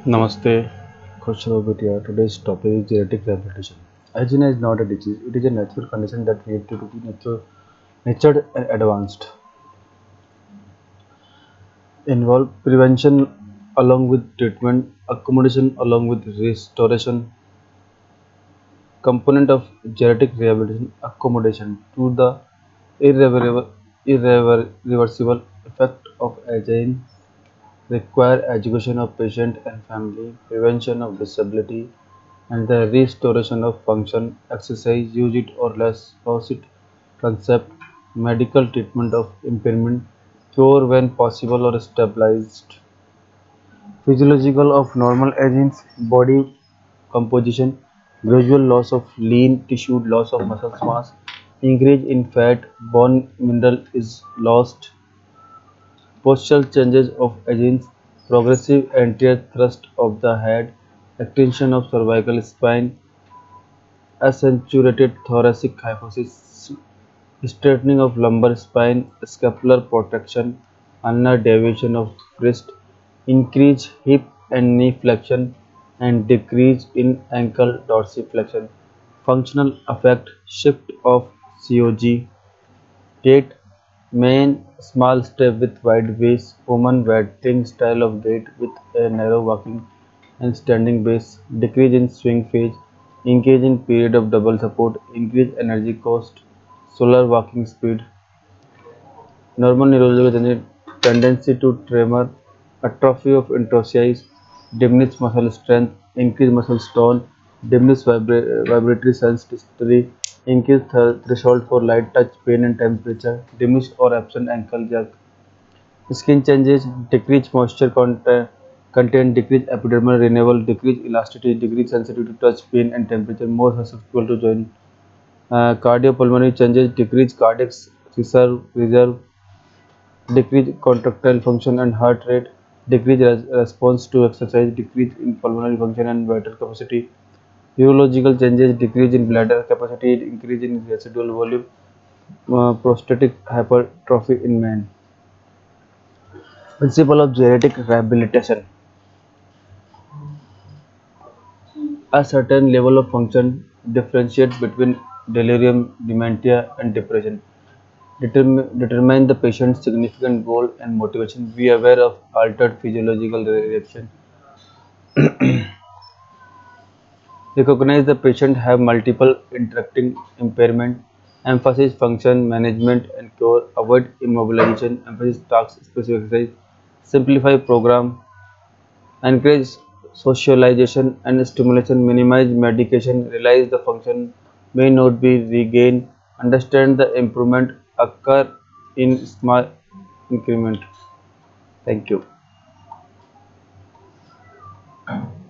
Namaste, Coach Robert here. Today's topic is genetic rehabilitation. Aging is not a disease; it is a natural condition that needs to be nurtured and advanced. Involve prevention along with treatment, accommodation along with restoration. Component of genetic rehabilitation accommodation to the irreversible effect of aging require education of patient and family, prevention of disability, and the restoration of function, exercise, use it or less, loss it concept, medical treatment of impairment, cure when possible or stabilized, physiological of normal aging, body composition, gradual loss of lean tissue, loss of muscle mass, increase in fat, bone mineral is lost, postural changes of aging, progressive anterior thrust of the head, extension of cervical spine, accentuated thoracic kyphosis, straightening of lumbar spine, scapular protection, ulnar deviation of wrist, increase hip and knee flexion, and decrease in ankle dorsiflexion. Functional effect shift of COG. Gait man small step with wide waist, woman waiting style of gait with a narrow walking and standing base, decrease in swing phase, increase in period of double support, increase energy cost, slower walking speed, normal neurological tendency to tremor, atrophy of introitus, diminished muscle strength, increased muscle tone, diminished vibratory sensitivity, increased threshold for light touch, pain and temperature, diminished or absent ankle jerk, skin changes, decreased moisture content, decreased epidermal renewal, decreased elasticity, decreased sensitivity to touch, pain and temperature, more susceptible to joint. Cardiopulmonary changes, decreased cardiac reserve, decreased contractile function and heart rate, decreased response to exercise, decrease in pulmonary function and vital capacity, urological changes, decrease in bladder capacity, increase in residual volume, prostatic hypertrophy in men. Principle of genetic rehabilitation. A certain level of function differentiates between delirium, dementia, and depression. Determine the patient's significant goal and motivation. Be aware of altered physiological reaction. Recognize the patient have multiple interacting impairment. Emphasize function management and cure. Avoid immobilization. Emphasize task specific exercise. Simplify program. Encourage socialization and stimulation. Minimize medication. Realize the function may not be regained. Understand the improvement occur in small increment. Thank you.